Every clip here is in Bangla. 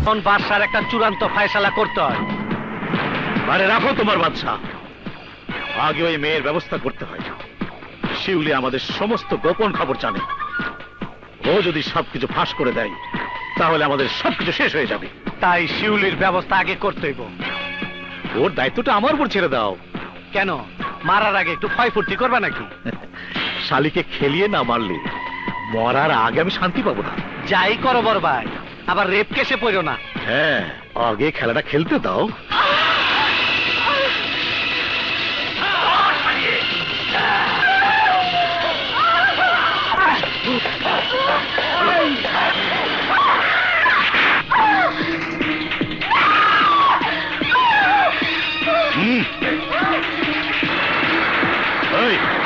কোন বাদশার একটা চূড়ান্ত ফয়সালা করতে হয়। আরে রাখো তোমার বাদশা, আগে ওই মেয়ের ব্যবস্থা করতে হয়। শিউলি আমাদের সমস্ত গোপন খবর জানে। ও যদি সবকিছু ফাঁস করে দেয় তাহলে আমাদের সবকিছু শেষ হয়ে যাবে। তাই শিউলির ব্যবস্থা আগে করতে হইব। ওর দায়িত্বটা আমার উপর ছেড়ে দাও। কেন, মারার আগে একটু ক্ষয়ফুর্তি করবে নাকি? শালিকে খেলিয়ে না মারলে মরার আগে আমি শান্তি পাবো না। যাই করো বড় ভাই, আবার রেপ কেসে পড়ো না। হ্যাঁ, আগে খেলাটা খেলতে দাও।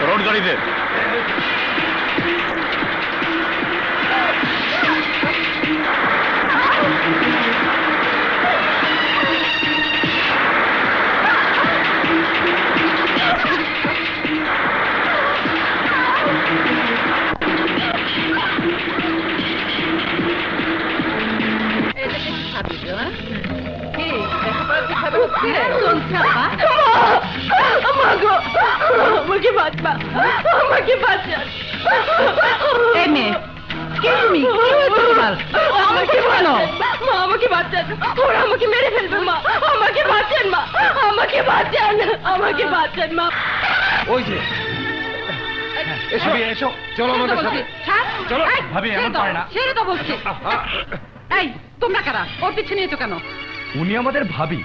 রোড গাড়িতে আমাকে বাঁচবা, আমাকে বাঁচান। আমাকে বলো মা, আমাকে বাঁচান, ওরা আমাকে মেরে ফেলবে মা, আমাকে বাঁচান মা, আমাকে বাঁচান, আমাকে বাঁচান মা। ওই যে এসো এসো, চলো আমাদের সাথে চলো। ভাবি এমন পারে না। ছেড়ে তো বলছি। এই তোমরা কারা? ওর পিছনে নিয়েছো কেন? উনি আমাদের ভাবি।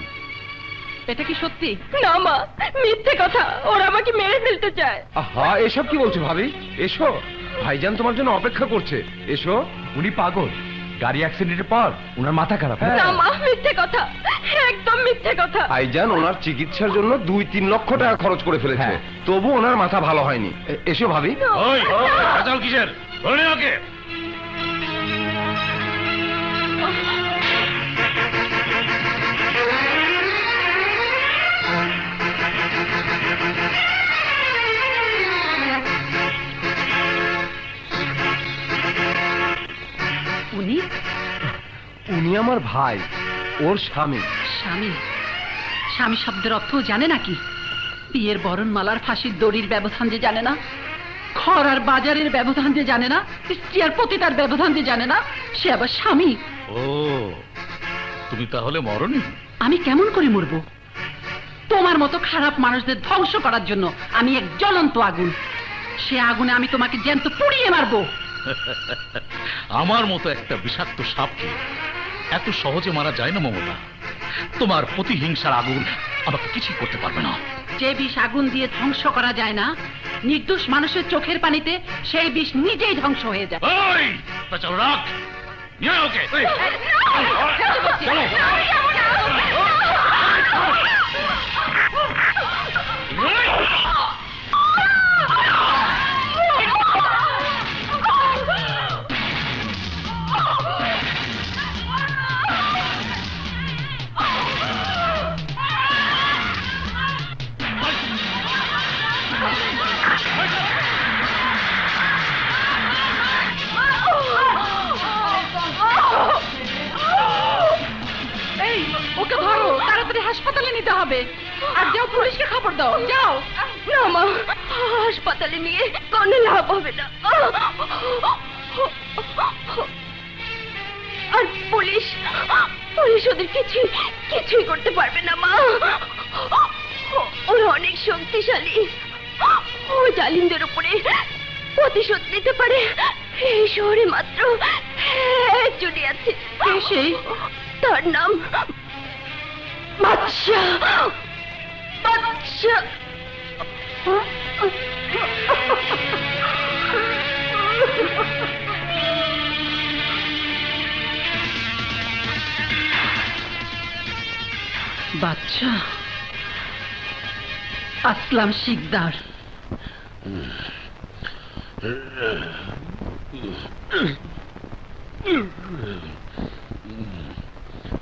এটা কি সত্যি? না মা, মিথ্যে কথা, ওরা আমাকে মেরে ফেলতে চায়। আহা, এসব কি বলছো ভাবি? এসো, ভাইজান তোমার জন্য অপেক্ষা করছে। এসো। উনি পাগল, গাড়ি অ্যাক্সিডেন্টের পর উনার মাথা খারাপ। না মা, মিথ্যে কথা, একদম মিথ্যে কথা। ভাইজান ওনার চিকিৎসার জন্য 2-3 লক্ষ টাকা খরচ করে ফেলেছে, তবু ওনার মাথা ভালো হয়নি। এসো ভাবি। ওই বাঁচাও কিসের? ধরে নে ওকে। উনি উনি আমার ভাই, ওর স্বামী। স্বামী? স্বামী শব্দের অর্থ জানে নাকি? বিয়ের বরণমালার ফাঁসির দড়ির ব্যবধান যে জানে না, ঘর আর বাজারের ব্যবধান যে জানে না, স্ত্রী আর পতিতার ব্যবধান যে জানে না, সে আবার স্বামী? ও, তুমি তাহলে মরনি? আমি কেমন করে মরব? তোমার মতো খারাপ মানুষদের ধ্বংস করার জন্য আমি এক জ্বলন্ত আগুন। সে আগুনে আমি তোমাকে জ্যান্ত পুড়িয়ে মারবো। আমার মতো একটা বিষাক্ত সাপকে এত সহজে মারা যায় না মমতা। তোমার প্রতিহিংসার আগুন আমাকে কিছু করতে পারবে না। যে বিষ আগুন দিয়ে ধ্বংস করা যায় না, নির্দোষ মানুষের চোখের পানিতে সেই বিষ নিজেই ধ্বংস হয়ে যায়। ওই চলো, রাখ নিয়ে ওকে। এই, ওকে ধরো, তাড়াতাড়ি হাসপাতালে নিতে হবে। আর যাও, পুলিশকে খবর দাও, যাও। না মা, হাসপাতালে নিয়ে কোনো লাভ হবে না। আর পুলিশ ওদের কিছুই করতে পারবে না মা। ওরা অনেক শক্তিশালী, ও জালিমদের উপরে প্রতিশোধ নিতে পারে। এই শহরে মাত্র একজনই আছে। তার নাম বাদশা। বাদশা বাদশা আসলাম শিকদার।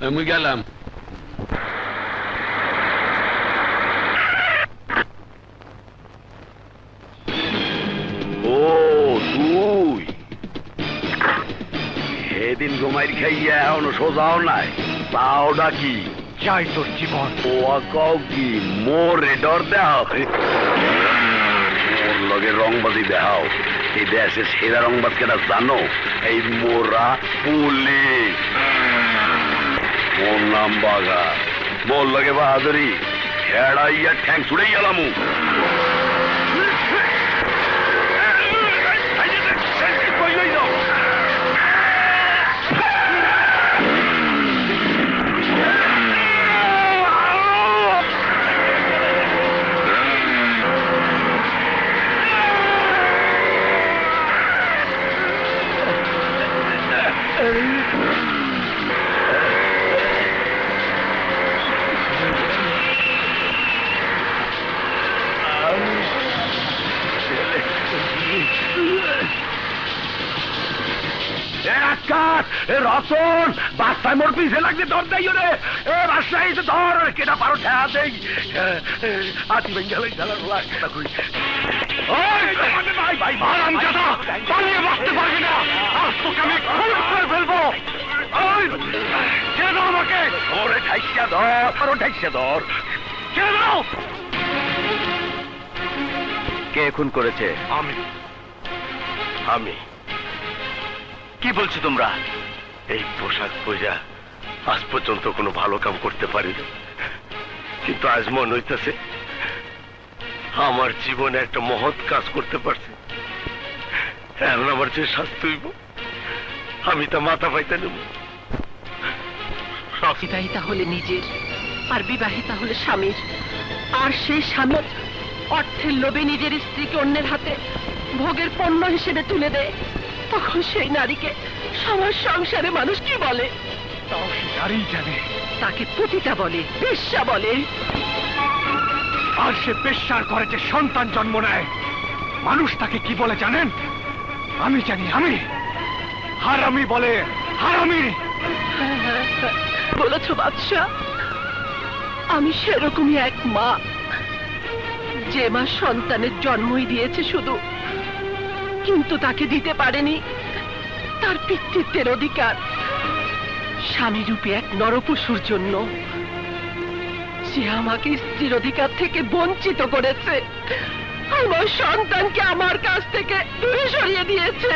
আমি গেলাম। ও তুই, সেদিন ঘুমাই খাইয়া এখনো সোজাও নাই, তাওটা কি? চাই তোর জীবন। ও কও কি মোরে ডর দেও? মোর লগে রংবাজি দেখাও। এই দেশের সেরা রংবাজ কেটা জানো? এই মোরা পুলিশ। মোর নাম বাঘা, মোর লগে বাহাদুরি, হেড়াইয়া ঠ্যাং ছুড়ে গেলামু। রতন বাচ্চায় মোর পিছে লাগছে, ধর দেই রে। এ বাসায় এসে ধর, কেটা পারো ঠেয়া দেই। আতি বেঙ্গালে খেলার লাগটা কই। ভাই ভাই ভাড়াম কথা পালিয়ে বাঁচতে পারবি না, আর তোকে আমি খুন করে ফেলবো। কে দাও আমাকে? ওরে ঠাইসা ধর, আরো ঠাইসা ধর। কে দাও? কে খুন করেছে? আমি। আমি? কি বলছো তোমরা? এই পোশাক পইরা আজ পর্যন্ত কোনো ভালো কাম করতে পারিনি, কিন্তু আজ মন হইতেছে আমার জীবনে একটা মহৎ কাজ করতে পারছি। এখন আমার যে শাস্তি হইব আমি তা মাথা পাইতে নেব। বিবাহিতা হলে নিজের, আর বিবাহিতা হলে স্বামীর, আর সেই স্বামী অর্থের লোভে নিজের স্ত্রীকে অন্যের হাতে ভোগের পণ্য হিসেবে তুলে দেয়, তখন সেই নারীকে সমাজ সংসারে মানুষ কি বলে? তাও সে নারী জানে। তাকে পতিতা বলে, বেশ্যা বলে। আর সে বেশ্যার ঘরে যে সন্তান জন্ম নেয়, মানুষ তাকে কি বলে জানেন? আমি জানি, আমি হারামি বলে। হারামি। বলেছ বাদশা, আমি সেরকমই এক মা, যে মা সন্তানের জন্মই দিয়েছে শুধু, কিন্তু তাকে দিতে পারেনি তার পিতৃত্বের অধিকার, স্বামী রূপে এক নরপশুর জন্য। সে আমাকে স্ত্রীর অধিকার থেকে বঞ্চিত করেছে, আমার সন্তানকে আমার কাছ থেকে দূরে সরিয়ে দিয়েছে।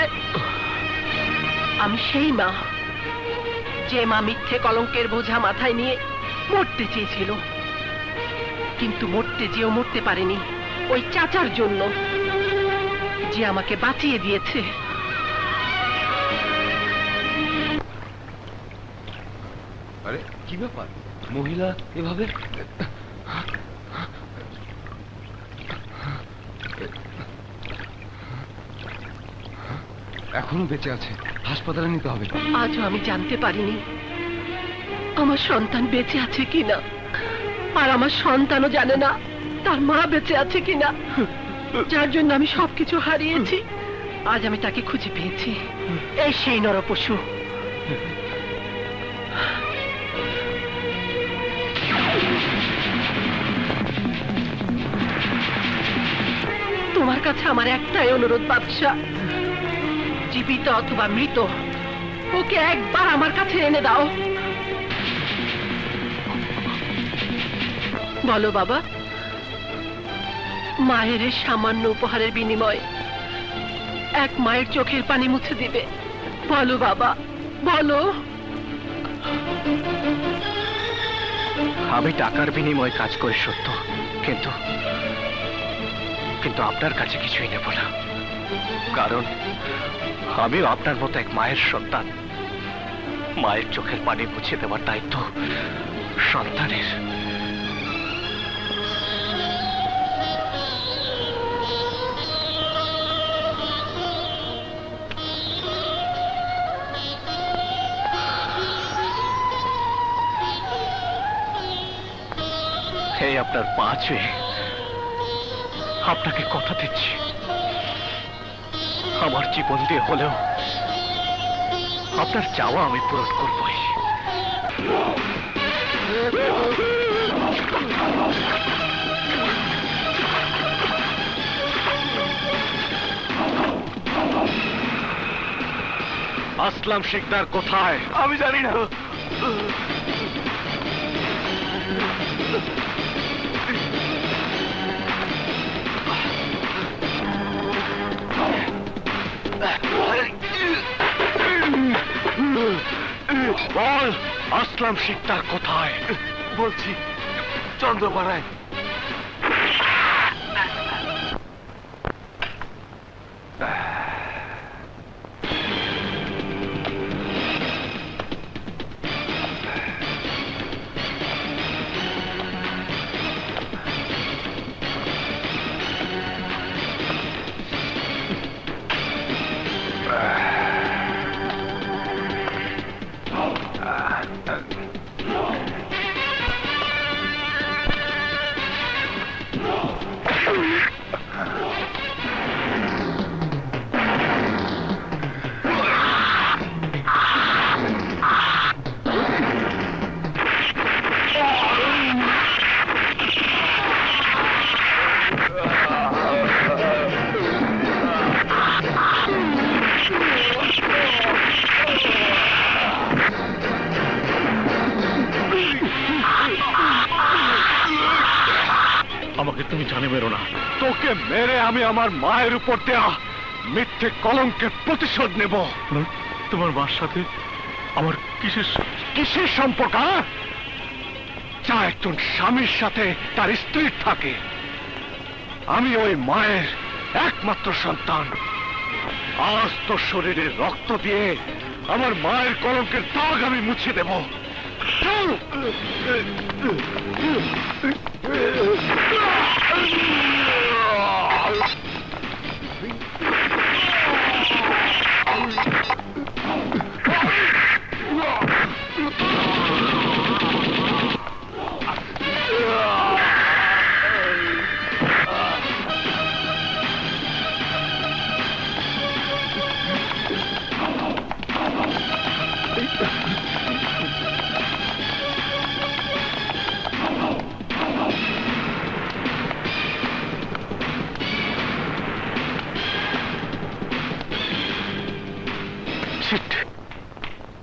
আমি সেই মা, যে মা মিথ্যে কলঙ্কের বোঝা মাথায় নিয়ে মরতে চেয়েছিল, কিন্তু মরতে যেও মরতে পারেনি ওই চাচার জন্য, যে আমাকে বাঁচিয়ে দিয়েছে। আরে কি ব্যাপার, মহিলা এভাবে? এখনো বেঁচে আছে, হাসপাতালে নিতে হবে। আজও আমি জানতে পারিনি আমার সন্তান বেঁচে আছে কিনা, আর আমার সন্তানও জানে না তার মা বেঁচে আছে কিনা, যার জন্য আমি সবকিছু হারিয়েছি। আজ আমি তাকে খুঁজে পেয়েছি। এই সেই নরপশু। তোমার কাছে আমার একটাই অনুরোধ বাদশা, জীবিত অথবা মৃত ওকে একবার আমার কাছে এনে দাও। বলো বাবা, মায়ের এই সামান্য উপহারের বিনিময়ে এক মায়ের চোখের পানি মুছে দিবে? বলো বাবা, বলো। আমি টাকার বিনিময়ে কাজ করি সত্য, কিন্তু কিন্তু আপনার কাছে কিছুই নেব না, কারণ আমিও আপনার মতো এক মায়ের সন্তান। মায়ের চোখের পানি মুছে দেওয়ার দায়িত্ব সন্তানের। এই আপনার পা ছুঁয়ে আপনাকে কথা দিচ্ছি, আমার জীবন দিয়ে হলেও আপনার চাওয়া আমি পূরণ করবই। আসলাম শিকদার কোথায়? আমি জানি না। বল, আসলাম শিকদার কোথায়? বলছি, চন্দ্রপাড়ায়। আমাকে তুমি জানে মেরো না। তোকে মেরে আমি আমার মায়ের উপর দেয়া মিথ্যে কলঙ্কের প্রতিশোধ নেব। তোমার মার সাথে আমার কিসের সম্পর্ক? যা একজন স্বামীর সাথে তার স্ত্রীর থাকে। আমি ওই মায়ের একমাত্র সন্তান। আজ তোর শরীরে রক্ত দিয়ে আমার মায়ের কলঙ্কের দাগ আমি মুছে দেব। চল!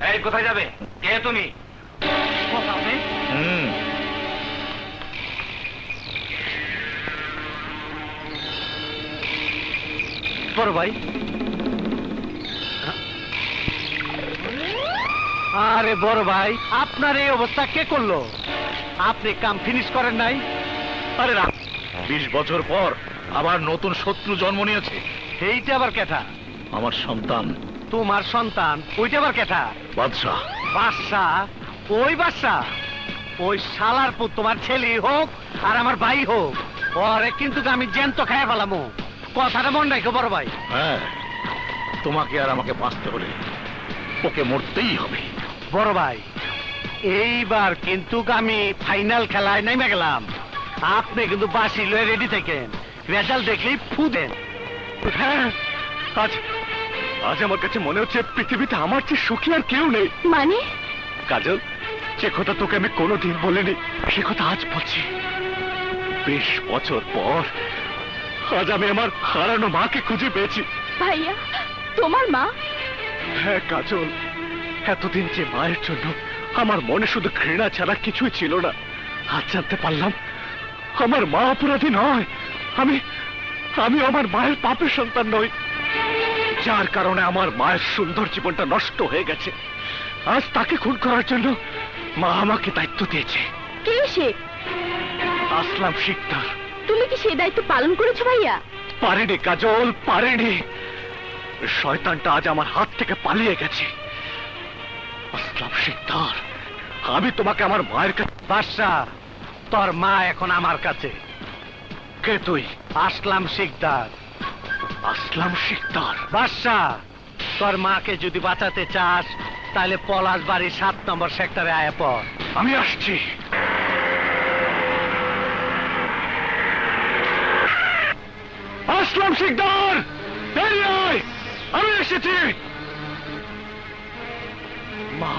এই, কোথায় যাবে? কে তুমি? বড় ভাই, আরে বড় ভাই, আপনার এই অবস্থা কে করলো? আপনি কাম ফিনিশ করেন নাই? আরে 20 বছর পর আবার নতুন শত্রু জন্ম নিয়েছে। এইটা আবার কেটা? আমার সন্তান তোমার সন্তান? ওইটা আবার কেটা? বাদশাহ। বাদশা? ওই বাদশা? ওই শালার পুত তোমার ছেলে হোক আর আমার ভাই হোক, ওরে কিন্তু আমি জ্যান্ত খাইয়া ফেলামো। কথাটা মন রাখো বড় ভাই। হ্যাঁ, তোমাকে আর আমাকে বাঁচতে হলে ওকে মরতেই হবে। বড় ভাই, এইবার কিন্তু আমি ফাইনাল খেলায় নেমে গেলাম। আপনি কিন্তু বাসি লয়ে রেডি থাকেন, রেজাল্ট দেখলেই ফু দেন। হ্যাঁ, আজ আমার কাছে মনে হচ্ছে পৃথিবীতে আমার চেয়ে সুখী আর কেউ নেই। মানে? কাজল, যে কথা তোকে আমি কোনোদিন বলিনি সে কথা আজ বলছি। 20 বছর পর আজ আমি আমার হারানো মাকে খুঁজে পেয়েছি। ভাইয়া, তোমার মা? হ্যাঁ কাজল, এতদিন যে মায়ের জন্য আমার মনে শুধু ঘৃণা ছাড়া কিছুই ছিল না, আজ জানতে পারলাম আমার মা অপরাধী নয়। আমি আমার মায়ের পাপের সন্তান নই, যার কারণে আমার মায়ের সুন্দর জীবনটা নষ্ট হয়ে গেছে। আজ তাকে খুন করার জন্য মা আমাকে দায়িত্ব দিয়েছে। কে সে? আসলাম শিকদার। তুমি কি সেই দায়িত্ব পালন করেছো ভাইয়া? পারেনি কাজল, পারেনি। শয়তানটা আজ আমার হাত থেকে পালিয়ে গেছে। আসলাম শিকদার, আমি তোমাকে আমার মায়ের কাছে। বাদশাহ, তোর মা এখন আমার কাছে। কে তুই? আসলাম শিকদার। আসলাম শিকদার? বাদশাহ, তোর মাকে যদি বাঁচাতে চাস তাহলে পলাশ বাড়ির 7 নম্বর সেক্টরে আয়া পর। আমি আসছি। আসলাম শিকদার, বেরিয়ে আয়, আমি এসেছি। মা?